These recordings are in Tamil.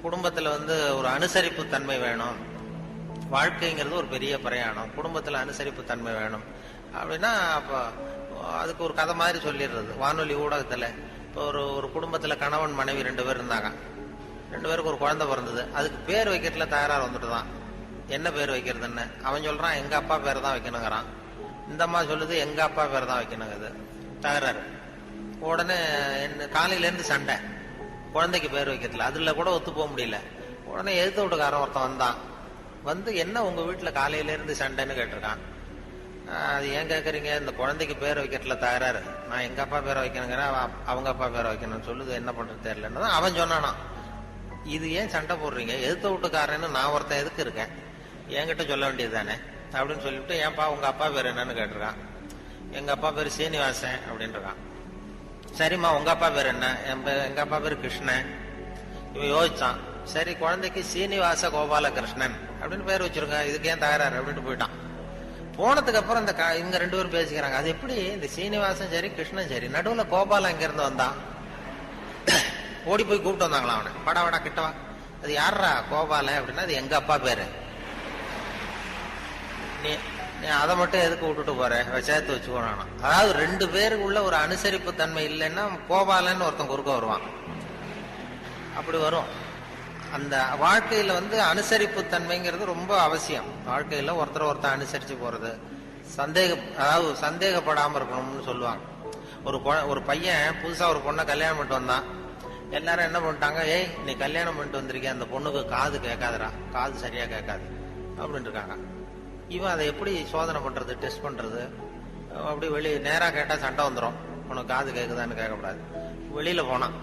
குடும்பத்துல ஒரு அனுசரிப்பு தன்மை வேணும். வாழ்க்கைங்கிறது ஒரு பெரிய பிரயாணம். குடும்பத்துல அனுசரிப்பு தன்மை வேணும் அப்படின்னா அப்ப அதுக்கு ஒரு கதை மாதிரி சொல்லிடுறது வானொலி ஊடகத்துல. இப்போ ஒரு குடும்பத்துல கணவன் மனைவி 2 பேர் இருந்தாங்க. 2 பேருக்கு ஒரு குழந்தை பிறந்தது. அதுக்கு பேர் வைக்கிறதுல தகராறு வந்துட்டுதான். என்ன பேர் வைக்கிறதுன்னு அவன் சொல்றான் எங்க அப்பா பேர் தான் வைக்கணுங்கிறான். இந்த அம்மா சொல்லுது எங்க அப்பா பேர் தான் வைக்கணுங்குது. தகராறு. உடனே காலையில இருந்து சண்டை, குழந்தைக்கு பேர் வைக்கிறதுல. அதுல கூட ஒத்து போக முடியல. உடனே எதிர்த்து வீட்டுக்காரன் ஒருத்தன் வந்தான். என்ன உங்க வீட்டுல காலையில இருந்து சண்டைன்னு கேட்டிருக்கான். அது ஏன் கேக்குறீங்க, இந்த குழந்தைக்கு பேர் வைக்கிறதுல தகராறு, நான் எங்க அப்பா பேரை வைக்கணுங்கிற அவங்க அப்பா பேரை வைக்கணும்னு சொல்லுது, என்ன பண்றது தெரியலன்னு அவன் சொன்னானா. இது ஏன் சண்டை போடுறீங்க, எதிர்த்த வீட்டுக்காரன்னு நான் ஒருத்தன் எதுக்கு இருக்கேன், என்கிட்ட சொல்ல வேண்டியது தானே அப்படின்னு சொல்லிவிட்டு ஏன்பா உங்க அப்பா பேர் என்னன்னு கேட்டிருக்கான். எங்க அப்பா பேர் சீனிவாசன் அப்படின்னு இருக்கான். சரிம்மா உங்க அப்பா பேர் என்ன, எங்க அப்பா பேர் கிருஷ்ணன். இவன் யோசிச்சான், சரி குழந்தைக்கு சீனிவாச கோபாலகிருஷ்ணன் அப்படின்னு பேர் வச்சிருங்க, இதுக்கு ஏன் தகராறு அப்படின்ட்டு போயிட்டான். போனதுக்கு அப்புறம் இவங்க 2 பேரும் பேசிக்கிறாங்க, அது எப்படி இந்த சீனிவாசன் சரி கிருஷ்ணன் சரி, நடுவுல கோபாலம் எங்க இருந்து வந்தான். ஓடி போய் கூப்பிட்டு வந்தாங்களா அவனை, படா வடா கிட்டவா, அது யாரா கோபால அப்படின்னா அது எங்க அப்பா பேரு, நீ அதை மட்டும் எதுக்கு விட்டுட்டு போற, சேர்த்து வச்சுக்கோனா. அதாவது 2 பேருக்குள்ள ஒரு அனுசரிப்பு தன்மை இல்லைன்னா கோபாலன்னு ஒருத்தன் குறுக்க வருவான். அப்படி வரும். அந்த வாழ்க்கையில அனுசரிப்பு தன்மைங்கிறது ரொம்ப அவசியம். வாழ்க்கையில ஒருத்தர் அனுசரிச்சு போறது, அதாவது சந்தேகப்படாம இருக்கணும்னு சொல்லுவாங்க. ஒரு பையன் புதுசா ஒரு பொண்ணை கல்யாணம் பண்ணிட்டு வந்தான். எல்லாரும் என்ன பண்ணிட்டாங்க, ஏய் நீ கல்யாணம் பண்ணிட்டு வந்திருக்க, அந்த பொண்ணுக்கு காது கேட்காதுடா, காது சரியா கேட்காது அப்படின்னு இருக்காங்க. இவன் அதை எப்படி சோதனை பண்றது, டெஸ்ட் பண்றது, அப்படி நேரா கேட்டா சண்டை வந்துடும், உனக்கு காது கேட்குதான்னு கேட்கக்கூடாது. வெளியில போனான்.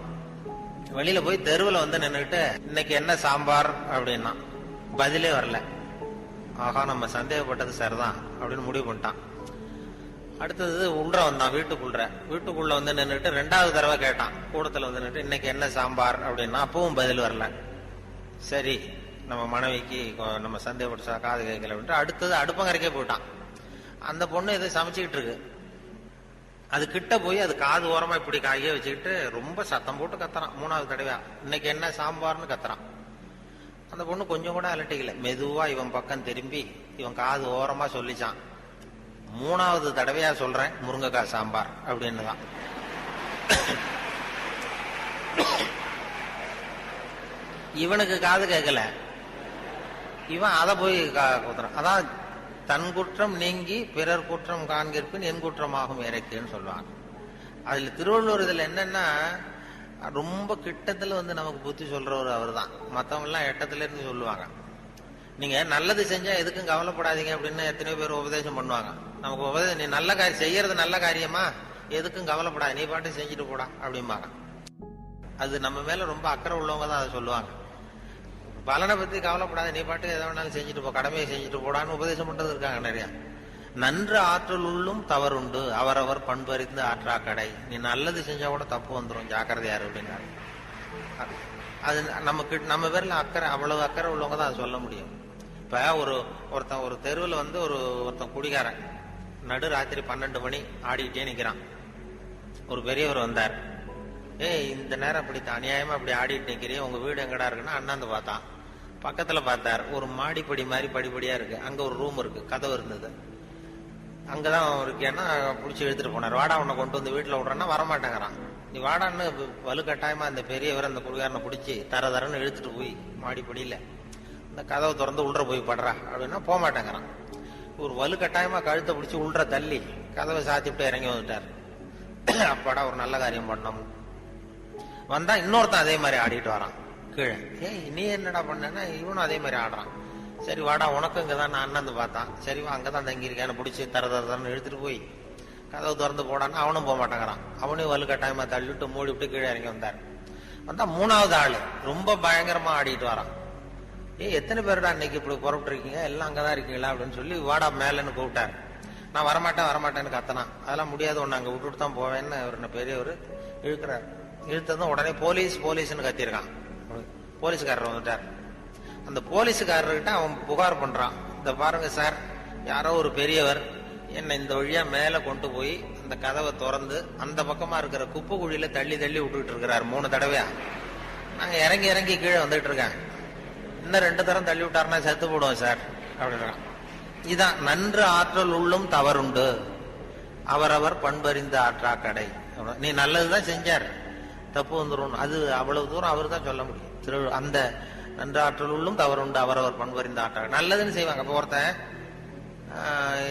வெளியில போய் தெருவில் நின்றுட்டு இன்னைக்கு என்ன சாம்பார் அப்படின்னா பதிலே வரல. ஆகா நம்ம சந்தேகப்பட்டது சரிதான் அப்படின்னு முடிவு பண்ணிட்டான். அடுத்தது உள்ள வந்தான், வீட்டுக்குள்ள நின்றுட்டு 2வது தடவை கேட்டான். கூடத்துல நின்றுட்டு இன்னைக்கு என்ன சாம்பார் அப்படின்னா அப்பவும் பதில் வரல. சரி நம்ம மனைவிக்கு நம்ம சந்தேகப்பட்ட காது கேட்கல அப்படின்ட்டு அடுத்தது அடுப்பங்கரைக்கே போயிட்டான். அந்த பொண்ணு இதை சமைச்சுக்கிட்டு இருக்கு. அது கிட்ட போய் அது காது ஓரமா இப்படி காய வச்சுக்கிட்டு ரொம்ப சத்தம் போட்டு கத்துறான். 3வது தடவையா இன்னைக்கு என்ன சாம்பார்னு கத்துறான். அந்த பொண்ணு கொஞ்சம் கூட அலட்டிக்கல. மெதுவா இவன் பக்கம் திரும்பி இவன் காது ஓரமா சொல்லிச்சான், 3வது தடவையா சொல்றேன் முருங்கைக்காய் சாம்பார் அப்படின்னு தான். இவனுக்கு காது கேட்கல. இவன் அதை போய் குத்துறான். அதான் தன் குற்றம் நீங்கி பிறர் குற்றம் காண்கிற்பின் என் குற்றமாகும் இறைக்குன்னு சொல்லுவாங்க. அதுல திருவள்ளுவர் இதுல என்னன்னா ரொம்ப கிட்டத்துல நமக்கு புத்தி சொல்றவர் அவர் தான். மற்றவங்க எல்லாம் எட்டத்துல இருந்து சொல்லுவாங்க. நீங்க நல்லது செஞ்சா எதுக்கும் கவலைப்படாதீங்க அப்படின்னு எத்தனையோ பேர் உபதேசம் பண்ணுவாங்க. நமக்கு உபதேசம், நீ நல்ல காரியம் செய்யறது நல்ல காரியமா, எதுக்கும் கவலைப்படாது, நீ பாட்டு செஞ்சுட்டு போடா அப்படிம்பாங்க. அது நம்ம மேல ரொம்ப அக்கறை உள்ளவங்க தான் அதை சொல்லுவாங்க. பலனை பத்தி கவலைப்படாத, நீ பாட்டு எதை வேணாலும் செஞ்சுட்டு போ, கடமையை செஞ்சுட்டு போடான்னு உபதேசம் பண்றது இருக்காங்க நிறைய. நன்று ஆற்றல் உள்ளும் தவறுண்டு, அவரவர் பண்பறிந்து ஆற்றா கடை. நீ நல்லது செஞ்சா கூட தப்பு வந்துடும், ஜாக்கிரதையாரு அப்படின்னாரு. அது நம்ம பேர்ல அக்கறை, அவ்வளவு அக்கறை உள்ளவங்க தான் அதை சொல்ல முடியும். இப்ப ஒருத்தன் ஒரு தெருவில் ஒருத்தன் குடிகாரன் நடு ராத்திரி 12 மணி ஆடிக்கிட்டே நிக்கிறான். ஒரு பெரியவர் வந்தார். ஏய் இந்த நேரம் அப்படி அநியாயமா அப்படி ஆடிட்டு நிக்கிறீங்க, உங்க வீடு எங்கடா இருக்குன்னா அண்ணாந்து பார்த்தான். பக்கத்துல பார்த்தார், ஒரு மாடிப்படி மாதிரி படிப்படியா இருக்கு, அங்க ஒரு ரூம் இருக்கு, கதவு இருந்தது. அங்கதான் இருக்கேன்னா பிடிச்சி எடுத்துட்டு போனார். வாடா உன்னை கொண்டு வந்து வீட்டுல விடுறேன்னா வரமாட்டேங்கிறான். நீ வாடான்னு வலுக்கட்டாயமா அந்த பெரியவர் அந்த குடிகாரனை பிடிச்சி தரன்னு இழுத்துட்டு போய் மாடிப்படியில இந்த கதவை திறந்து உள்ள போய் படுறா அப்படின்னா போக மாட்டேங்கிறான். ஒரு வலுக்கட்டாயமா கழுத்தை பிடிச்சி உள்ள தள்ளி கதவை சாத்திட்டு இறங்கி வந்துட்டார். அப்பாடா ஒரு நல்ல காரியம் பண்ணோம். வந்தா இன்னொருத்தன் அதே மாதிரி ஆடிட்டு வரான் கீழே. ஏய் நீ என்னடா பண்ணா, இவனும் அதே மாதிரி ஆடுறான். சரி வாடா உனக்கு இங்கதான் நான் அண்ணந்து பார்த்தான். சரிவா அங்கதான் தங்கியிருக்கேன்னு பிடிச்சி தரன்னு எடுத்துட்டு போய் கதவு திறந்து போடான்னு அவனும் போக மாட்டேங்கிறான். அவனையும் வலுக்கட்டாயமா தள்ளிட்டு மூடி விட்டு கீழே இறங்கி வந்தார். வந்தா 3வது ஆளு ரொம்ப பயங்கரமா ஆடிட்டு வரான். எத்தனை பேருடா இன்னைக்கு இப்படி புறப்பட்டு இருக்கீங்க, எல்லாம் அங்கதான் இருக்கீங்களா அப்படின்னு சொல்லி வாடா மேலன்னு கூப்பிட்டாரு. நான் வரமாட்டேன்னு கத்தனான். அதெல்லாம் முடியாது, ஒன்னு அங்க விட்டுட்டு தான் போவேன்னு அவர் பெரியவர் இழுக்கிறார். இழுத்ததும் உடனே போலீஸ்னு கத்திருக்கான். போலீஸ்காரர் வந்துட்டார். அந்த போலீஸுக்காரர்கிட்ட அவன் புகார் பண்றான், இந்த பாருங்க சார், யாரோ ஒரு பெரியவர் என்னை இந்த வழியா மேல கொண்டு போய் அந்த கதவை திறந்து அந்த பக்கமா இருக்கிற குப்பை குழியில தள்ளி விட்டுட்டு இருக்கிறார் 3 தடவையா. நாங்க இறங்கி இறங்கி கீழே வந்துட்டு இருக்கேன், இன்னும் 2 தரம் தள்ளி விட்டாருன்னா செத்து போடுவோம் சார் அப்படின்னா. இதான் நன்று ஆற்றல் உள்ளும் தவறுண்டு, அவரவர் பண்பறிந்த ஆற்றா கடை. நீ நல்லதுதான் செஞ்சார், தப்பு வந்துடும், அது அவ்வளவு தூரம் அவர் தான் சொல்ல முடியும். அந்த நன்று ஆற்றல் உள்ளும் தவறுண்டு, அவரவர் பண்பறிந்த ஆற்றா. நல்லதுன்னு செய்வாங்க. அப்போ ஒருத்தன்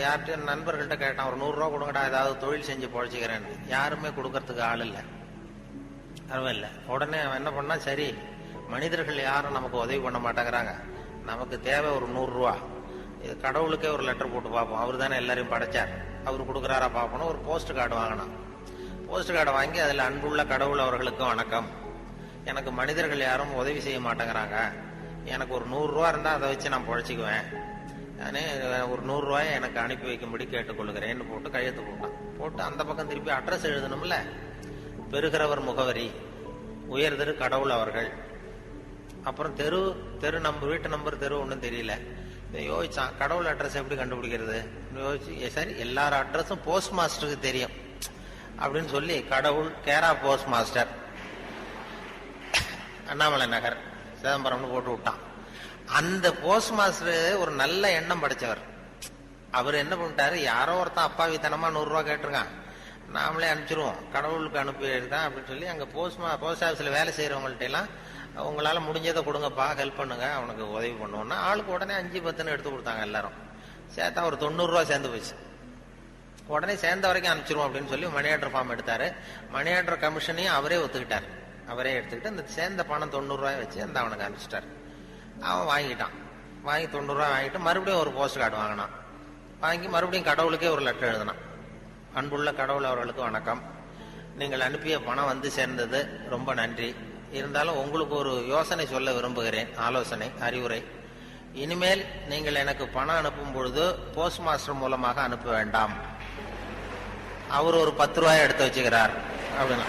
யார்கிட்ட நண்பர்கள்ட்ட கேட்டான், ஒரு 100 ரூபா கொடுங்கடா, ஏதாவது தொழில் செஞ்சு பொழைச்சிக்கிறேன்னு. யாருமே கொடுக்கறதுக்கு ஆள் இல்லை, அருமை இல்லை. உடனே அவன் என்ன பண்ணா, சரி மனிதர்கள் யாரும் நமக்கு உதவி பண்ண மாட்டேங்கிறாங்க, நமக்கு தேவை ஒரு 100 ரூபா, இது கடவுளுக்கே ஒரு லெட்டர் போட்டு பார்ப்போம், அவர் தானே எல்லாரையும் படைச்சார், அவர் கொடுக்குறாரா பார்ப்போம். ஒரு போஸ்ட் கார்டு வாங்கினான். போஸ்ட் கார்டை வாங்கி அதில் அன்புள்ள கடவுள் அவர்களுக்கு வணக்கம், எனக்கு மனிதர்கள் யாரும் உதவி செய்ய மாட்டேங்கிறாங்க, எனக்கு ஒரு 100 ரூபா இருந்தால் அதை வச்சு நான் பொழைச்சிக்குவேன், நானே ஒரு 100 ரூபாயை எனக்கு அனுப்பி வைக்கும்படி கேட்டுக்கொள்கிறேன்னு போட்டு கையெழுத்து போட்டான். போட்டு அந்த பக்கம் திருப்பி அட்ரஸ் எழுதணும்ல, பெறுகிறவர் முகவரி, உயர் தெரு கடவுள் அவர்கள், அப்புறம் தெரு நம்பர், வீட்டு நம்பர், தெரு ஒன்றும் தெரியல. யோசிச்சான், கடவுள் அட்ரஸ் எப்படி கண்டுபிடிக்கிறது யோசிச்சு, சரி எல்லார் அட்ரஸும் போஸ்ட் மாஸ்டருக்கு தெரியும் அப்படின்னு சொல்லி கடவுள் கேரா போஸ்ட் மாஸ்டர் அண்ணாமலை நகர் சிதம்பரம்னு போட்டு விட்டான். அந்த போஸ்ட் மாஸ்டர் ஒரு நல்ல எண்ணம் படைச்சவர். அவர் என்ன பண்ணிட்டாரு, யாரோ ஒருத்தன் அப்பாவித்தனமா 100 ரூபா கேட்டிருக்கான், நாமளே அனுப்பிச்சிருவோம், கடவுளுக்கு அனுப்பிதான் அப்படின்னு சொல்லி அங்க போஸ்ட் ஆஃபீஸ்ல வேலை செய்யறவங்கள்ட்ட எல்லாம் உங்களால முடிஞ்சதை கொடுங்கப்பா, ஹெல்ப் பண்ணுங்க, அவனுக்கு உதவி பண்ணுவோம்னா ஆளுக்கு உடனே 5-10 எடுத்து கொடுத்தாங்க. எல்லாரும் சேர்த்தா ஒரு 90 ரூபா சேர்ந்து போச்சு. உடனே சேர்ந்த வரைக்கும் அனுப்பிச்சிருவோம் அப்படின்னு சொல்லி மணி ஆர்டர் ஃபார்ம் எடுத்தாரு. மணி ஆர்டர் கமிஷனையும் அவரே ஒத்துக்கிட்டார். அவரே எடுத்துக்கிட்டு அந்த சேர்ந்த பணம் 90 ரூபாய் வச்சு அந்த அவனுக்கு அனுப்பிச்சிட்டாரு. அவன் வாங்கிட்டான். வாங்கி 90 ரூபாய் வாங்கிட்டு மறுபடியும் ஒரு போஸ்ட் கார்டு வாங்கினான். வாங்கி மறுபடியும் கடவுளுக்கே ஒரு லெட்டர் எழுதினான். அன்புள்ள கடவுள் அவர்களுக்கு வணக்கம், நீங்கள் அனுப்பிய பணம் வந்து சேர்ந்தது, ரொம்ப நன்றி. இருந்தாலும் உங்களுக்கு ஒரு யோசனை சொல்ல விரும்புகிறேன், ஆலோசனை, அறிவுரை. இனிமேல் நீங்கள் எனக்கு பணம் அனுப்பும் பொழுது போஸ்ட் மாஸ்டர் மூலமாக அனுப்ப வேண்டாம், அவர் ஒரு 10 ரூபாய் எடுத்து வச்சுக்கிறார் அப்படின்னா.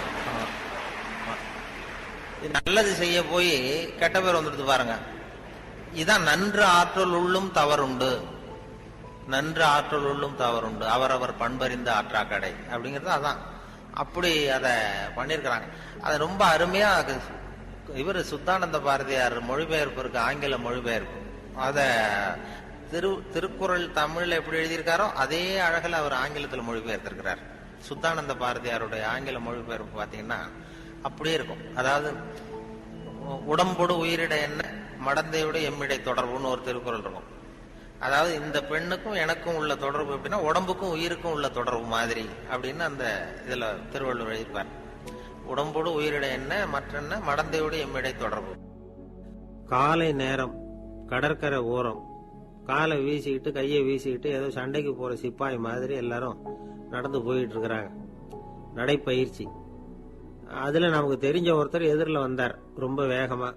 நல்லது செய்ய போய் கெட்ட பேர் வந்துடுது பாருங்க. இதான் நன்று ஆற்றல் உள்ளும் தவறுண்டு, நன்று ஆற்றல் உள்ளும் தவறுண்டு, அவரவர் பண்பறிந்த ஆற்றா கடை அப்படிங்கிறது அதான். அப்படி அதை பண்ணிருக்கிறாங்க. அது ரொம்ப அருமையா இவர் சுத்தானந்த பாரதியார் மொழிபெயர்ப்பு இருக்கு, ஆங்கில மொழிபெயர்ப்பு. அத திருக்குறள் தமிழ்ல எப்படி எழுதியிருக்காரோ அதே அழகில் அவர் ஆங்கிலத்தில் மொழிபெயர்த்திருக்கிறார். சுத்தானந்த பாரதியாருடைய ஆங்கில மொழிபெயர்ப்பு பாத்தீங்கன்னா அப்படியே இருக்கும். அதாவது உடம்போடு உயிரிட என்ன, மடந்தையோட எம்மிடை தொடர்புன்னு ஒரு திருக்குறள் இருக்கும். அதாவது இந்த பெண்ணுக்கும் எனக்கும் உள்ள தொடர்பு எப்படின்னா உடம்புக்கும் உயிருக்கும் உள்ள தொடர்பு மாதிரி அப்படின்னு அந்த இதுல திருவள்ளுவர் எழுதியிருப்பார். உடம்போடு உயிரிட என்ன, மற்றென்ன, மடந்தையோடு எம்மிடை தொடர்பு. காலை நேரம் கடற்கரை ஓரம் காலை வீசிக்கிட்டு கையை வீசிக்கிட்டு ஏதோ சண்டைக்கு போற சிப்பாய் மாதிரி எல்லாரும் நடந்து போயிட்டு இருக்கிறாங்க. நடைப்பயிற்சி. அதுல நமக்கு தெரிஞ்ச ஒருத்தர் எதிரில் வந்தார் ரொம்ப வேகமா.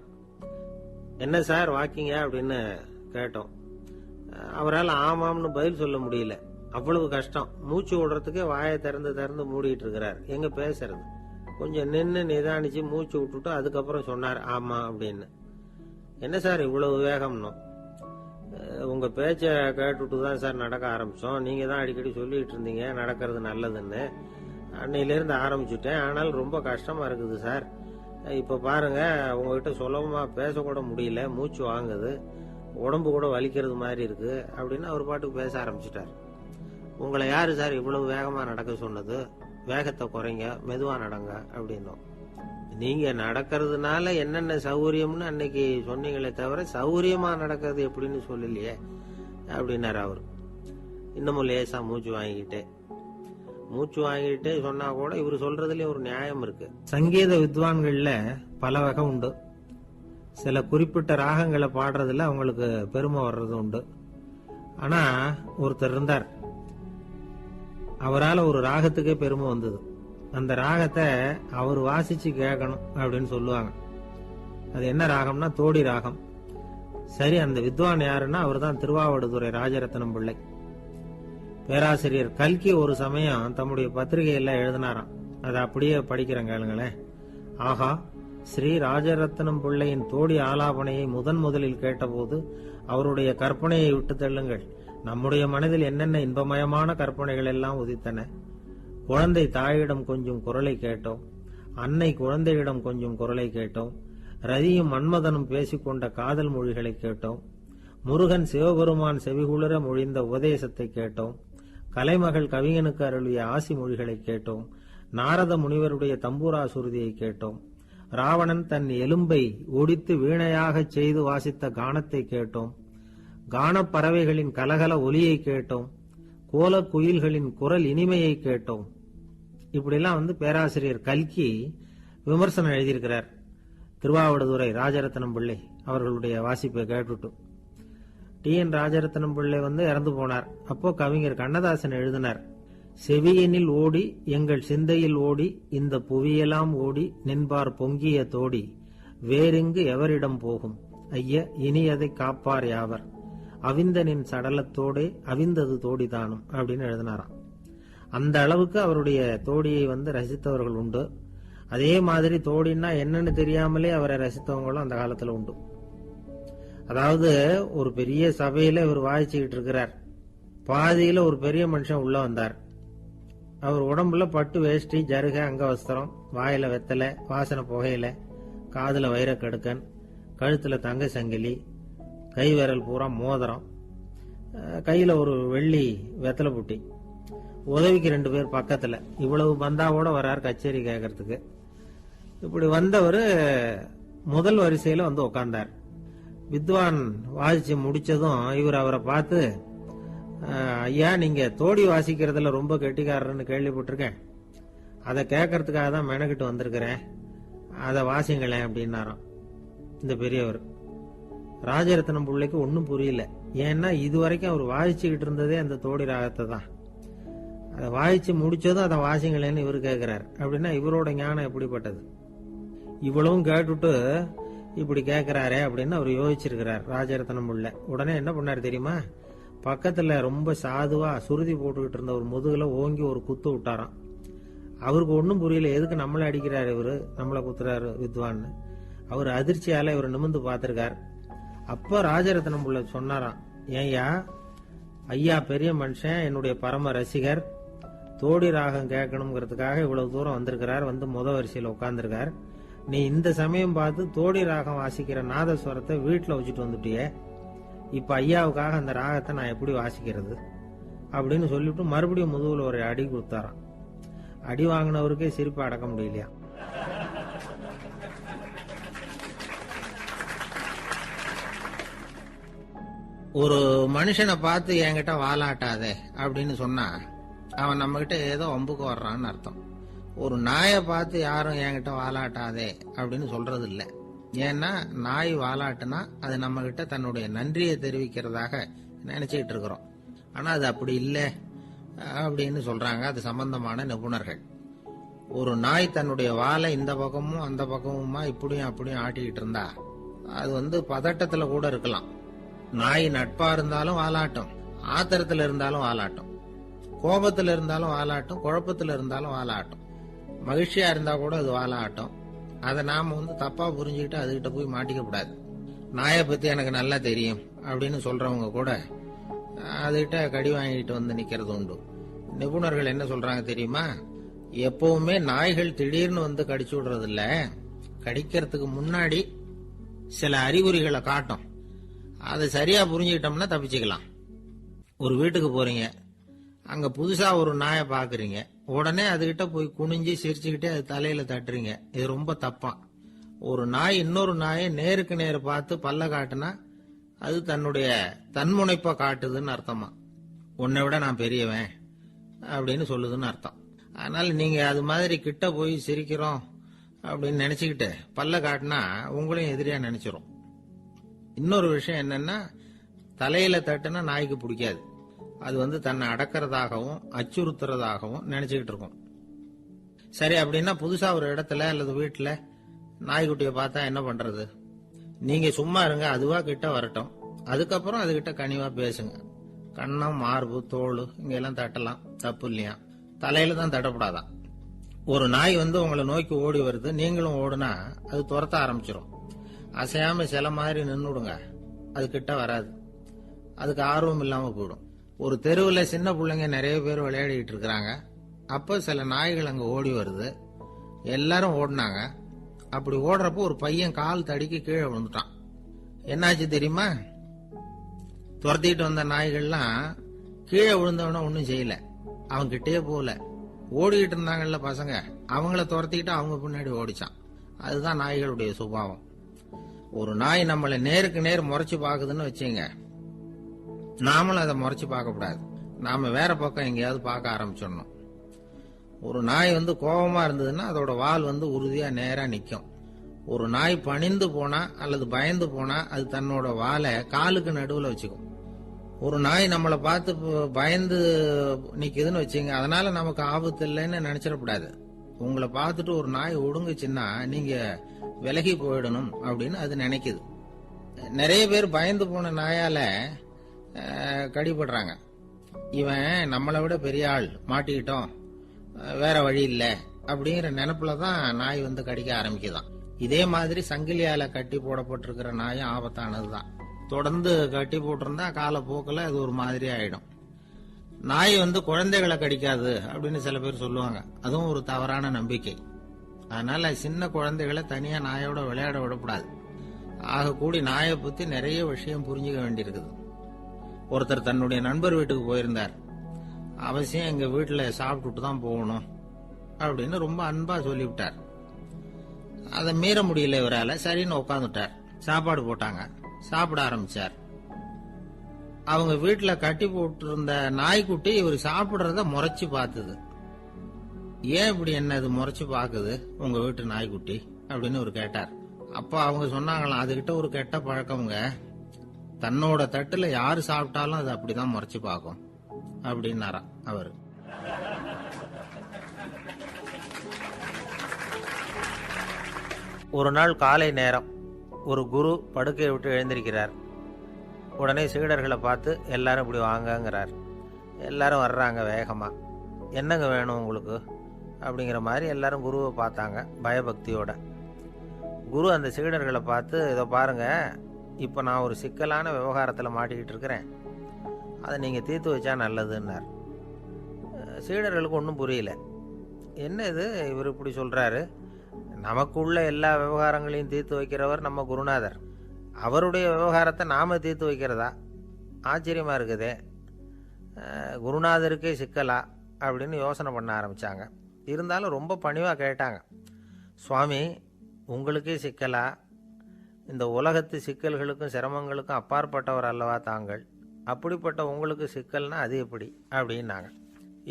என்ன சார் வாக்கிங்க அப்படின்னு கேட்டோம். அவரால் ஆமாம்னு பதில் சொல்ல முடியல, அவ்வளவு கஷ்டம். மூச்சு விடுறதுக்கு வாயை திறந்து மூடிட்டு இருக்கிறார். எங்க பேசுறது? கொஞ்சம் நின்று நிதானிச்சு மூச்சு விட்டுட்டு அதுக்கப்புறம் சொன்னார் ஆமா அப்படின்னு. என்ன சார் இவ்வளவு வேகம்னு? உங்க பேச்ச கேட்டுட்டு தான் சார் நடக்க ஆரம்பிச்சோம். நீங்க தான் அடிக்கடி சொல்லிட்டு இருந்தீங்க நடக்கிறது நல்லதுன்னு. அன்னையிலிருந்து ஆரம்பிச்சுட்டேன், ஆனால் ரொம்ப கஷ்டமா இருக்குது சார். இப்ப பாருங்க, உங்ககிட்ட சுலபமா பேசக்கூட முடியல, மூச்சு வாங்குது, உடம்பு கூட வலிக்கிறது மாதிரி இருக்கு அப்படின்னு அவர் பாட்டுக்கு பேச ஆரம்பிச்சுட்டார். உங்களை யாரு சார் இவ்வளவு வேகமா நடக்க சொன்னது? வேகத்தை குறைங்க, மெதுவா நடங்க அப்படின்னோம். நீங்க நடக்கிறதுனால என்னென்ன சௌகரியம்னு அன்னைக்கு சொன்னீங்களே தவிர சௌகரியமா நடக்கிறது எப்படின்னு சொல்லலையே அப்படின்னாரு அவர். இன்னமும் லேசா மூச்சு வாங்கிட்டே சொன்னா கூட இவரு சொல்றதுலயே ஒரு நியாயம் இருக்கு. சங்கீத வித்வான்கள்ல பல வகை உண்டு. சில குறிப்பிட்ட ராகங்களை பாடுறதுல அவங்களுக்கு பெருமை வர்றது உண்டு. ஆனா ஒருத்தர் இருந்தார், அவரால் ஒரு ராகத்துக்கே பெருமை வந்தது. அந்த ராகத்தை அவர் வாசிச்சு கேட்கணும் அப்படின்னு சொல்லுவாங்க. அது என்ன ராகம்னா தோடி ராகம். சரி, அந்த வித்வான் யாருன்னா அவர் தான் திருவாவடுதுறை ராஜரத்னம் பிள்ளை. பேராசிரியர் கல்கி ஒரு சமயம் தம்முடைய பத்திரிகையெல்லாம் எழுதினாராம். அதை அப்படியே படிக்கிறேன் கேளுங்களேன். ஆகா, ஸ்ரீ ராஜரத்னம் பிள்ளையின் தோடி ஆலாபனையை முதலில் கேட்டபோது அவருடைய கற்பனையை விட்டு தள்ளுங்கள். நம்முடைய மனதில் என்னென்ன இன்பமயமான கற்பனைகள் எல்லாம் உதித்தன. குழந்தை தாயிடம் கொஞ்சம் குரலை கேட்டோம், அன்னை குழந்தையிடம் கொஞ்சம் குரலை கேட்டோம், ரதியும் மன்மதனும் பேசிக்கொண்ட காதல் மொழிகளை கேட்டோம். முருகன் சிவபெருமான் செவிகுளிர மொழிந்த உபதேசத்தை கேட்டோம். கலைமகள் கவிஞனுக்கு அருளிய ஆசி மொழிகளை கேட்டோம். நாரத முனிவருடைய தம்பூரா சுருதியை கேட்டோம். ராவணன் தன் எலும்பை ஒடித்து வீணையாகச் செய்து வாசித்த கானத்தை கேட்டோம். கானப் பறவைகளின் கலகல ஒலியை கேட்டோம். கோலக் குயில்களின் குரல் இனிமையை கேட்டோம். இப்படிலாம் பேராசிரியர் கல்கி விமர்சனம் எழுதியிருக்கிறார். திருவாவடுதுறை ராஜரத்னம் பிள்ளை அவர்களுடைய வாசிப்பை கேட்டுட்டு டி.என். ராஜரத்னம் பிள்ளை இறந்து போனார். அப்போ கவிஞர் கண்ணதாசன் எழுதினார், செவியனில் ஓடி எங்கள் சிந்தையில் ஓடி இந்த புவியெல்லாம் ஓடி நின்பார் பொங்கிய தோடி வேறெங்கு எவரிடம் போகும் ஐய இனி அதை காப்பார் யாவர் அவிந்தனின் சடலத்தோடே அவிந்தது தோடிதானும் அப்படின்னு எழுதினாராம். அந்த அளவுக்கு அவருடைய தோடியை ரசித்தவர்கள் உண்டு. அதே மாதிரி தோடின்னா என்னன்னு தெரியாமலே அவரை ரசித்தவங்களும் அந்த காலத்துல உண்டு. அதாவது ஒரு பெரிய சபையில இவர் வாய்ச்சிக்கிட்டு இருக்கிறார். பாதியில ஒரு பெரிய மனுஷன் உள்ள வந்தார். அவர் உடம்புல பட்டு வேஷ்டி, ஜருக, அங்கவஸ்திரம், வாயில வெத்தலை, வாசனை புகையில, காதுல வைரக்கடுக்கன், கழுத்துல தங்க சங்கிலி, கை விரல் பூரா மோதிரம், கையில ஒரு வெள்ளி வெத்தலை புட்டி, உதவிக்கு 2 பேர் பக்கத்துல. இவ்வளவு பந்தாவோட வர்றார் கச்சேரி கேட்கறதுக்கு. இப்படி வந்தவர் முதல் வரிசையில உட்கார்ந்தார். வித்வான் வாசிச்சு முடிச்சதும் இவர் அவரை பார்த்து, ஐயா நீங்க தோடி வாசிக்கிறதுல ரொம்ப கெட்டிக்காரர்னு கேள்விப்பட்டிருக்கேன், அதை கேட்கறதுக்காக தான் மெனக்கிட்டு வந்திருக்கிறேன், அதை வாசிங்களேன் அப்படின்னாராம் இந்த பெரியவர். ராஜரத்னம் பிள்ளைக்கு ஒன்னும் புரியல. ஏன்னா இதுவரைக்கும் அவர் வாசிச்சுக்கிட்டு இருந்ததே அந்த தோடி ராகத்தை தான். அதை வாசிச்சு முடிச்சதும் அதை வாசிங்களேன்னு இவர் கேட்கிறார். அப்படின்னா இவரோட ஞானம் எப்படிப்பட்டது? இவ்வளவும் கேட்டுட்டு இப்படி கேட்கிறாரே அப்படின்னு அவர் யோசிச்சிருக்கிறார் ராஜரத்னம் பிள்ளை. உடனே என்ன பண்ணாரு தெரியுமா? பக்கத்துல ரொம்ப சாதுவா சுருதி போட்டுக்கிட்டு இருந்த ஒரு முதுகுல ஓங்கி ஒரு குத்து விட்டாராம். அவருக்கு ஒன்னும் புரியல, எதுக்கு நம்மளை அடிக்கிறாரு இவரு, நம்மளை குத்துறாரு வித்வான்னு. அவர் அதிர்ச்சியால இவர் நிமிந்து பார்த்திருக்கார். அப்ப ராஜரத்னம் பிள்ளை சொன்னாராம், ஏய்யா ஐயா பெரிய மனுஷன், என்னுடைய பரம ரசிகர், தோடி ராகம் கேட்கணுங்கிறதுக்காக இவ்வளவு தூரம் வந்திருக்கிறார், முத வரிசையில் உட்கார்ந்துருக்கார். நீ இந்த சமயம் பார்த்து தோடி ராகம் வாசிக்கிற நாதஸ்வரத்தை வீட்டுல வச்சுட்டு வந்துட்டியே, இப்ப ஐயாவுக்காக அந்த ராகத்தை நான் எப்படி வாசிக்கிறது அப்படின்னு சொல்லிட்டு மறுபடியும் முதுகுல ஒரு அடி கொடுத்தாராம். அடி வாங்கினவருக்கே சிரிப்பு அடக்க முடியலையா. ஒரு மனுஷனை பார்த்து என்கிட்ட வாலாட்டாதே அப்படின்னு சொன்னா அவன் நம்ம கிட்ட ஏதோ வம்புக்கு வர்றான்னு அர்த்தம். ஒரு நாயை பார்த்து யாரும் என்கிட்ட வாலாட்டாதே அப்படின்னு சொல்றது இல்லை. ஏன்னா நாய் வாலாட்டுனா அது நம்ம கிட்ட தன்னுடைய நன்றியை தெரிவிக்கிறதாக நினைச்சுக்கிட்டு இருக்கிறோம். ஆனா அது அப்படி இல்லை அப்படின்னு சொல்றாங்க அது சம்பந்தமான நிபுணர்கள். ஒரு நாய் தன்னுடைய வாலை இந்த பக்கமும் அந்த பக்கமுமா இப்படியும் அப்படியும் ஆட்டிக்கிட்டு இருந்தா அது பதட்டத்துல கூட இருக்கலாம். நாய் நட்பா இருந்தாலும் வாலாட்டும், ஆத்திரத்துல இருந்தாலும் வாலாட்டும், கோபத்துல இருந்தாலும் வாலாட்டும், குழப்பத்துல இருந்தாலும் வாலாட்டும், மகிழ்ச்சியா இருந்தா கூட அது வாலாட்டும். அதை நாம தப்பா புரிஞ்சுக்கிட்டு அதுகிட்ட போய் மாட்டிக்க கூடாது. நாயை பத்தி எனக்கு நல்லா தெரியும் அப்படின்னு சொல்றவங்க கூட அதுகிட்ட கடி வாங்கிட்டு நிக்கிறது உண்டு. நிபுணர்கள் என்ன சொல்றாங்க தெரியுமா? எப்பவுமே நாய்கள் திடீர்னு கடிச்சு விடுறது இல்ல, கடிக்கிறதுக்கு முன்னாடி சில அறிகுறிகளை காட்டும். அதை சரியா புரிஞ்சுக்கிட்டோம்னா தப்பிச்சுக்கலாம். ஒரு வீட்டுக்கு போறீங்க, அங்க புதுசா ஒரு நாயை பாக்குறீங்க, உடனே அதுகிட்ட போய் குனிஞ்சு சிரிச்சுக்கிட்டே அது தலையில தட்டுறீங்க. இது ரொம்ப தப்பான். ஒரு நாய் இன்னொரு நாயை நேருக்கு நேரு பார்த்து பல்ல காட்டுனா அது தன்னுடைய தன்முனைப்ப காட்டுதுன்னு அர்த்தமா. உன்னை விட நான் பெரியவன் அப்படின்னு சொல்லுதுன்னு அர்த்தம். அதனால நீங்க அது மாதிரி கிட்ட போய் சிரிக்கிறோம் அப்படின்னு நினைச்சுக்கிட்டு பல்ல காட்டினா உங்களையும் எதிரியா நினைச்சிரும். இன்னொரு விஷயம் என்னன்னா, தலையில தட்டுனா நாய்க்கு பிடிக்காது. அது தன்னை அடக்கிறதாகவும் அச்சுறுத்துறதாகவும் நினைச்சுக்கிட்டு இருக்கும். சரி, அப்படின்னா புதுசா ஒரு இடத்துல அல்லது வீட்டுல நாய்க்குட்டியை பார்த்தா என்ன பண்றது? நீங்க சும்மா இருங்க, அதுவா கிட்ட வரட்டும். அதுக்கப்புறம் அதுகிட்ட கனிவா பேசுங்க. கண்ணம், மார்பு, தோல் இங்க எல்லாம் தட்டலாம், தப்பு இல்லையா? தலையில தான் தட்டப்படாதான். ஒரு நாய் உங்களை நோக்கி ஓடி வருது, நீங்களும் ஓடுனா அது துரத்த ஆரம்பிச்சிடும். அசையாம சில மாதிரி நின்னுடுங்க, அது கிட்ட வராது. அதுக்கு ஆர்வம் இல்லாம போயிடும். ஒரு தெருவில் சின்ன பிள்ளைங்க நிறைய பேர் விளையாடிட்டு இருக்கிறாங்க. அப்ப சில நாய்கள் அங்க ஓடி வருது. எல்லாரும் ஓடினாங்க. அப்படி ஓடுறப்போ ஒரு பையன் கால் தடிக்கு கீழே விழுந்துட்டான். என்னாச்சு தெரியுமா? துரத்திட்டு வந்த நாய்கள்லாம் கீழே விழுந்தவன ஒன்னும் செய்யல, அவங்க கிட்டே போல. ஓடிக்கிட்டு இருந்தாங்கல்ல பசங்க, அவங்கள துரத்திக்கிட்டு அவங்க பின்னாடி ஓடிச்சான். அதுதான் நாய்களுடைய சுபாவம். ஒரு நாய் நம்மளை நேருக்கு நேர் முறைச்சு பாக்குதுன்னு வச்சுங்க, நாமளும் அதை முறைச்சு பார்க்க கூடாது. நாம வேற பக்கம் எங்கேயாவது பார்க்க ஆரம்பிச்சிடணும். ஒரு நாய் கோபமா இருந்ததுன்னா அதோட வால் உறுதியா நேரா நிக்கும். ஒரு நாய் பணிந்து போனா அல்லது பயந்து போனா அது தன்னோட வாலை காலுக்கு நடுவுல வச்சுக்கும். ஒரு நாய் நம்மளை பார்த்து பயந்து நிக்குதுன்னு வச்சுங்க, அதனால நமக்கு ஆபத்து இல்லைன்னு நினைச்சிடக்கூடாது. உங்களை பார்த்துட்டு ஒரு நாய் ஒடுங்குச்சுன்னா நீங்க விலகி போயிடணும் அப்படின்னு அது நினைக்குது. நிறைய பேர் பயந்து போன நாயால கடிபடுறாங்க. இவன் நம்மளை விட பெரிய ஆள், மாட்டிக்கிட்டோம், வேற வழி இல்ல அப்படிங்கிற நினைப்புல தான் நாய் கடிக்க ஆரம்பிக்குதான். இதே மாதிரி சங்கிலியால கட்டி போடப்பட்டிருக்கிற நாயும் ஆபத்தானதுதான். தொடர்ந்து கட்டி போட்டிருந்தா காலப்போக்கில் அது ஒரு மாதிரி ஆயிடும். நாய் குழந்தைகளை கடிக்காது அப்படின்னு சில பேர் சொல்லுவாங்க. அதுவும் ஒரு தவறான நம்பிக்கை. அதனால சின்ன குழந்தைகளை தனியா நாயோட விளையாட விடக்கூடாது. ஆக கூடி நாயை பத்தி நிறைய விஷயம் புரிஞ்சுக்க வேண்டியிருக்குது. ஒருத்தர் தன்னுடைய நண்பர் வீட்டுக்கு போயிருந்தார். அவசியம் எங்க வீட்டுல சாப்பிட்டுட்டு தான் போகணும் அப்படின்னு ரொம்ப அன்பா சொல்லிவிட்டார். அதை மீற முடியல இவரால. சரின்னு உட்காந்துட்டார். சாப்பாடு போட்டாங்க, சாப்பிட ஆரம்பிச்சார். அவங்க வீட்டுல கட்டி போட்டு இருந்த நாய்க்குட்டி இவர் சாப்பிடுறத முறைச்சு பார்த்தது. ஏன் இப்படி என்ன இது முறைச்சு பாக்குது உங்க வீட்டு நாய்க்குட்டி அப்படின்னு இவர் கேட்டார். அப்ப அவங்க சொன்னாங்களாம், அதுகிட்ட ஒரு கெட்ட பழக்கம்ங்க, தன்னோட தட்டுல யாரு சாப்பிட்டாலும் அது அப்படிதான் முறைச்சு பார்க்கும் அப்படின்னாராம் அவரு. ஒரு நாள் காலை நேரம் ஒரு குரு படுக்கையை விட்டு எழுந்திருக்கிறார். உடனே சீடர்களை பார்த்து எல்லாரும் இப்படி வாங்கங்கிறார். எல்லாரும் வர்றாங்க வேகமா. என்னங்க வேணும் உங்களுக்கு அப்படிங்கிற மாதிரி எல்லாரும் குருவை பார்த்தாங்க பயபக்தியோட. குரு அந்த சீடர்களை பார்த்து, இதை பாருங்க, இப்போ நான் ஒரு சிக்கலான விவகாரத்தில் மாட்டிக்கிட்டு இருக்கிறேன், அதை நீங்கள் தீர்த்து வச்சா நல்லதுன்னார். சீடர்களுக்கு ஒன்றும் புரியல. என்ன இது இவர் இப்படி சொல்கிறாரு? நமக்குள்ள எல்லா விவகாரங்களையும் தீர்த்து வைக்கிறவர் நம்ம குருநாதர், அவருடைய விவகாரத்தை நாம் தீர்த்து வைக்கிறதா? ஆச்சரியமாக இருக்குதே, குருநாதருக்கே சிக்கலா அப்படின்னு யோசனை பண்ண ஆரம்பித்தாங்க. இருந்தாலும் ரொம்ப பணிவாக கேட்டாங்க, சுவாமி உங்களுக்கே சிக்கலா? இந்த உலகத்து சிக்கல்களுக்கும் சிரமங்களுக்கும் அப்பாற்பட்டவர் அல்லவா தாங்கள், அப்படிப்பட்ட உங்களுக்கு சிக்கல்னா அது எப்படி அப்படின்னாங்க.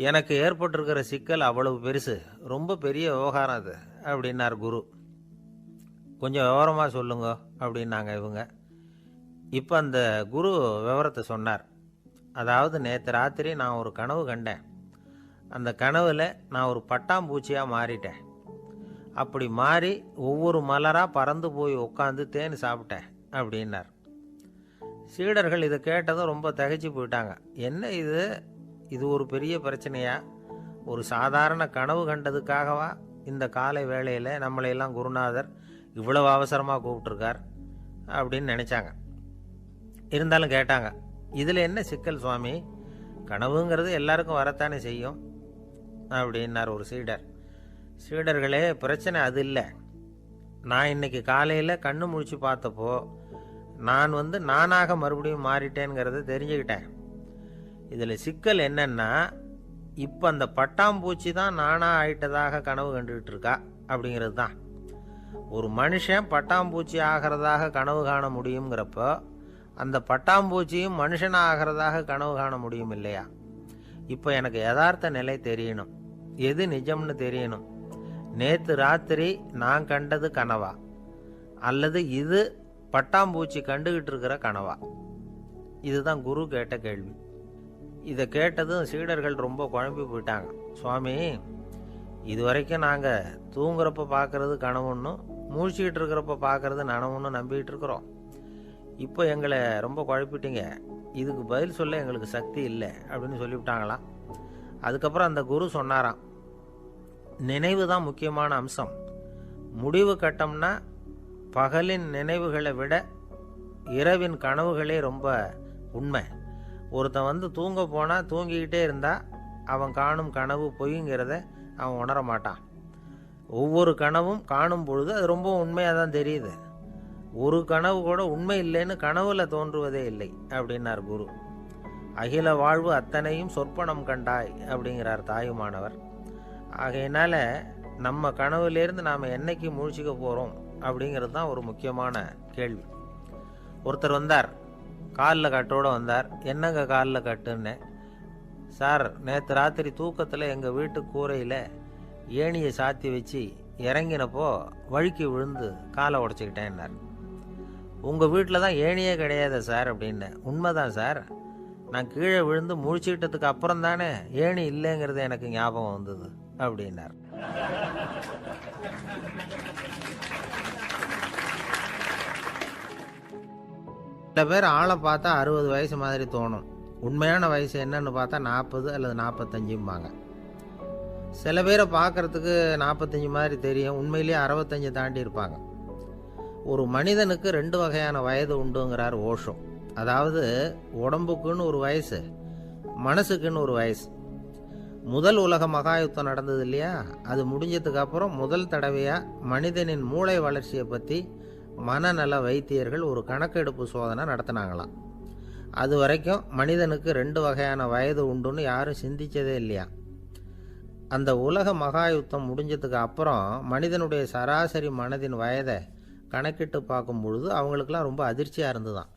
எனக்கு ஏற்பட்டிருக்கிற சிக்கல் அவ்வளவு பெருசு, ரொம்ப பெரிய விவகாரம் அது அப்படின்னார் குரு. கொஞ்சம் விவரமாக சொல்லுங்க அப்படின்னாங்க இவங்க. இப்போ அந்த குரு விவரத்தை சொன்னார். அதாவது நேற்று ராத்திரி நான் ஒரு கனவு கண்டேன். அந்த கனவில் நான் ஒரு பட்டாம்பூச்சியாக மாறிட்டேன். அப்படி மாறி ஒவ்வொரு மலராக பறந்து போய் உட்காந்து தேன் சாப்பிட்டேன் அப்படின்னார். சீடர்கள் இதை கேட்டதும் ரொம்ப திகைச்சு போயிட்டாங்க. என்ன இது, இது ஒரு பெரிய பிரச்சனையா? ஒரு சாதாரண கனவு கண்டதுக்காகவா இந்த காலை வேளையில் நம்மளையெல்லாம் குருநாதர் இவ்வளவு அவசரமாக கூப்பிட்டுருக்கார் அப்படின்னு நினச்சாங்க. இருந்தாலும் கேட்டாங்க, இதில் என்ன சிக்கல் சுவாமி? கனவுங்கிறது எல்லாருக்கும் வரத்தானே செய்யும் அப்படின்னார் ஒரு சீடர். சீடர்களே, பிரச்சனை அது இல்லை. நான் இன்னைக்கு காலையில் கண்ணு முழிச்சு பார்த்தப்போ நான் நானாக மறுபடியும் மாறிட்டேங்கிறத தெரிஞ்சுக்கிட்டேன். இதில் சிக்கல் என்னன்னா, இப்போ அந்த பட்டாம்பூச்சி தான் நானாக ஆயிட்டதாக கனவு கண்டுகிட்டு இருக்கா அப்படிங்கிறது தான். ஒரு மனுஷன் பட்டாம்பூச்சி ஆகிறதாக கனவு காண முடியுங்கிறப்போ அந்த பட்டாம்பூச்சியும் மனுஷனாக ஆகிறதாக கனவு காண முடியும் இல்லையா? இப்போ எனக்கு யதார்த்த நிலை தெரியணும், எது நிஜம்னு தெரியணும். நேற்று ராத்திரி நான் கண்டது கனவா அல்லது இது பட்டாம்பூச்சி கண்டுகிட்டு இருக்கிற கனவா? இதுதான் குரு கேட்ட கேள்வி. இதை கேட்டதும் சீடர்கள் ரொம்ப குழம்பி போயிட்டாங்க. சுவாமி, இது வரைக்கும் நாங்கள் தூங்குறப்ப பார்க்கறது கனவுன்னு, மூழ்கிட்டு இருக்கிறப்ப பார்க்கறது நனவுன்னு நம்பிக்கிட்டு இருக்கிறோம். இப்போ எங்களை ரொம்ப குழப்பிட்டீங்க, இதுக்கு பதில் சொல்ல எங்களுக்கு சக்தி இல்லை அப்படின்னு சொல்லிவிட்டாங்களாம். அதுக்கப்புறம் அந்த குரு சொன்னாராம், நினைவு தான் முக்கியமான அம்சம். முடிவு கட்டம்னா பகலின் நினைவுகளை விட இரவின் கனவுகளே ரொம்ப உண்மை. ஒருத்தன் தூங்க போனால் தூங்கிக்கிட்டே இருந்தால் அவன் காணும் கனவு பொய்ங்கிறத அவன் உணர மாட்டான். ஒவ்வொரு கனவும் காணும் பொழுது அது ரொம்ப உண்மையாக தான் தெரியுது. ஒரு கனவு கூட உண்மை இல்லைன்னு கனவுல தோன்றுவதே இல்லை அப்படின்னார் குரு. அகில வாழ்வு அத்தனையும் சொற்பனம் கண்டாய் அப்படிங்கிறார் தாயுமானவர். ஆகையினால நம்ம கனவுலேருந்து நாம் என்னைக்கு முழிச்சுக்க போகிறோம் அப்படிங்கிறது தான் ஒரு முக்கியமான கேள்வி. ஒருத்தர் வந்தார், காலில் கட்டோடு வந்தார். என்னங்க காலில் கட்டுன்னு? சார், நேற்று ராத்திரி தூக்கத்தில் எங்கள் வீட்டு கூரையில் ஏணியை சாத்தி வச்சு இறங்கினப்போ வழுக்கி விழுந்து காலை உடச்சிக்கிட்டேன்னார். உங்கள் வீட்டில் தான் ஏணியே கிடையாது சார் அப்படின்னு. உண்மைதான் சார், நான் கீழே விழுந்து முழிச்சுக்கிட்டதுக்கு அப்புறம் தானே ஏணி இல்லைங்கிறது எனக்கு ஞாபகம் வந்தது அப்படின்னார். சில பேர் ஆளை பார்த்தா 60 வயசு மாதிரி தோணும். உண்மையான வயசு என்னன்னு பார்த்தா 40 அல்லது 45 சில பேரை பார்க்கறதுக்கு 45 மாதிரி தெரியும், உண்மையிலேயே 65 தாண்டி இருப்பாங்க. ஒரு மனிதனுக்கு 2 வகையான வயது உண்டுங்கிறார் ஓஷோ. அதாவது உடம்புக்குன்னு ஒரு வயசு, மனசுக்குன்னு ஒரு வயசு. முதல் உலக மகாயுத்தம் நடந்தது இல்லையா, அது முடிஞ்சதுக்கு அப்புறம் முதல் தடவையாக மனிதனின் மூளை வளர்ச்சியை பற்றி மனநல வைத்தியர்கள் ஒரு கணக்கெடுப்பு சோதனை நடத்தினாங்களாம். அது வரைக்கும் மனிதனுக்கு 2 வகையான வயது உண்டுன்னு யாரும் சிந்திச்சதே இல்லையா. அந்த உலக மகாயுத்தம் முடிஞ்சதுக்கு அப்புறம் மனிதனுடைய சராசரி மனதின் வயதை கணக்கிட்டு பார்க்கும் பொழுது அவங்களுக்கெல்லாம் ரொம்ப அதிர்ச்சியாக இருந்துதான்.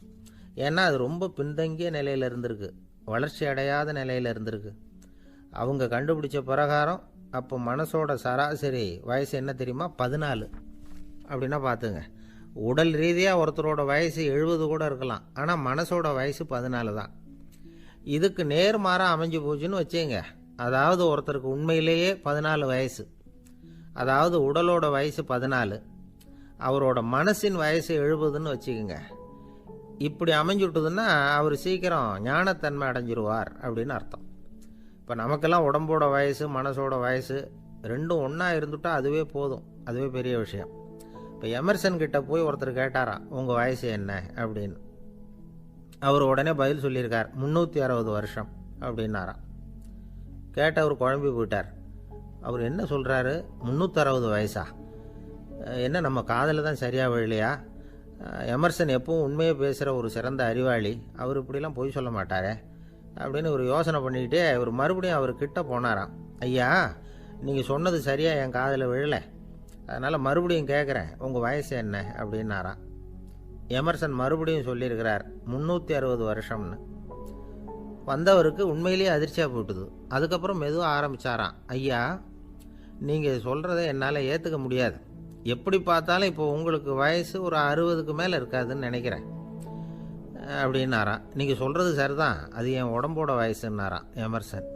ஏன்னா அது ரொம்ப பின்தங்கிய நிலையில் இருந்திருக்கு, வளர்ச்சி அடையாத நிலையில் இருந்திருக்கு. அவங்க கண்டுபிடிச்ச பிரகாரம் அப்போ மனசோட சராசரி வயசு என்ன தெரியுமா? 14. அப்படின்னா பார்த்துங்க, உடல் ரீதியாக ஒருத்தரோட வயசு 70 கூட இருக்கலாம், ஆனால் மனசோட வயசு 14 தான். இதுக்கு நேர்மாறாக அமைஞ்சு போச்சுன்னு வச்சுங்க. அதாவது ஒருத்தருக்கு உண்மையிலேயே 14 வயசு, அதாவது உடலோட வயசு 14, அவரோட மனசின் வயசு 70ன்னு வச்சுக்கோங்க. இப்படி அமைஞ்சுட்டுதுன்னா அவர் சீக்கிரம் ஞானத்தன்மை அடைஞ்சிருவார் அப்படின்னு அர்த்தம். இப்போ நமக்கெல்லாம் உடம்போட வயசு மனசோட வயசு ரெண்டும் ஒன்றா இருந்துட்டா அதுவே போதும், அதுவே பெரிய விஷயம். இப்போ எமர்சன் கிட்ட போய் ஒருத்தர் கேட்டாராம், உங்கள் வயசு என்ன அப்படின்னு. அவர் உடனே பதில் சொல்லியிருக்கார், 360 வருஷம் அப்படின்னாராம். கேட்டவர் குழம்பி போயிட்டார். அவர் என்ன சொல்கிறாரு, 360 வயசா? என்ன நம்ம காதில் தான் சரியாக விழலையா? எமர்சன் எப்பவும் உண்மையை பேசுகிற ஒரு சிறந்த அறிவாளி, அவர் இப்படிலாம் பொய் சொல்ல மாட்டாரே அப்படின்னு ஒரு யோசனை பண்ணிக்கிட்டே அவர் மறுபடியும் அவர் கிட்ட போனாராம். ஐயா, நீங்கள் சொன்னது சரியாக என் காதில் விழலை, அதனால் மறுபடியும் கேட்குறேன், உங்கள் வயசு என்ன அப்படின்னாராம். எமர்சன் மறுபடியும் சொல்லியிருக்கிறார் 360 வருஷம்னு. வந்தவருக்கு உண்மையிலேயே அதிர்ச்சியாக போட்டுது. அதுக்கப்புறம் மெதுவாக ஆரம்பித்தாராம், ஐயா நீங்கள் சொல்கிறத என்னால் ஏற்றுக்க முடியாது, எப்படி பார்த்தாலும் இப்போ உங்களுக்கு வயசு ஒரு 60க்கு மேலே இருக்காதுன்னு நினைக்கிறேன் அப்படின்னாராம். நீங்கள் சொல்கிறது சரிதான், அது என் உடம்போட வயசுன்னாராம் எமர்சன்.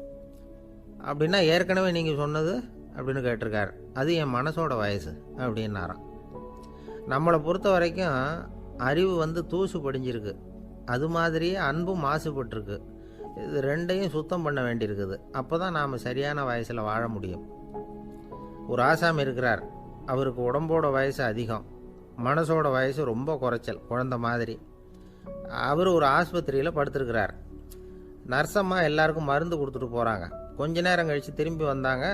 அப்படின்னா ஏற்கனவே நீங்கள் சொன்னது அப்படின்னு கேட்டிருக்காரு, அது என் மனசோட வயசு அப்படின்னாராம். நம்மளை பொறுத்த வரைக்கும் அறிவு தூசு படிஞ்சிருக்கு, அது மாதிரியே அன்பும் மாசுபட்டிருக்கு. இது ரெண்டையும் சுத்தம் பண்ண வேண்டியிருக்குது. அப்போ தான் நாம் சரியான வயசில் வாழ முடியும். ஒரு ஆசாமி இருக்கிறார், அவருக்கு உடம்போட வயசு அதிகம், மனசோட வயசு ரொம்ப குறைச்சல், குழந்த மாதிரி. அவர் ஒரு ஆஸ்பத்திரியில் படுத்திருக்கிறார். நர்சம்மா எல்லாருக்கும் மருந்து கொடுத்துட்டு போகிறாங்க. கொஞ்ச நேரம் கழித்து திரும்பி வந்தாங்க.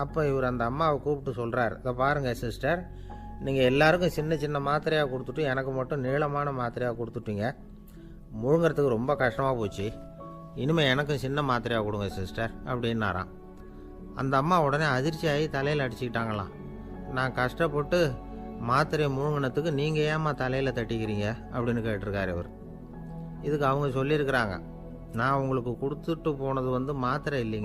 அப்போ இவர் அந்த அம்மாவை கூப்பிட்டு சொல்கிறார், இதை பாருங்கள் சிஸ்டர், நீங்கள் எல்லாருக்கும் சின்ன சின்ன மாத்திரையாக கொடுத்துட்டு எனக்கு மட்டும் நீளமான மாத்திரையாக கொடுத்துட்டீங்க, முழுங்கிறதுக்கு ரொம்ப கஷ்டமாக போச்சு, இனிமேல் எனக்கும் சின்ன மாத்திரையாக கொடுங்க சிஸ்டர் அப்படின்னாராம். அந்த அம்மா உடனே அதிர்ச்சியாகி தலையில் அடிச்சுக்கிட்டாங்களாம். நான் கஷ்டப்பட்டு மாத்திரையை முழுங்கினத்துக்கு நீங்கள் ஏம்மா தலையில் தட்டிக்கிறீங்க அப்படின்னு கேட்டிருக்காரு இவர். இதுக்கு அவங்க சொல்லியிருக்கிறாங்க, நான் உங்களுக்கு கொடுத்துட்டு போனது மாத்திரை இல்லைங்க,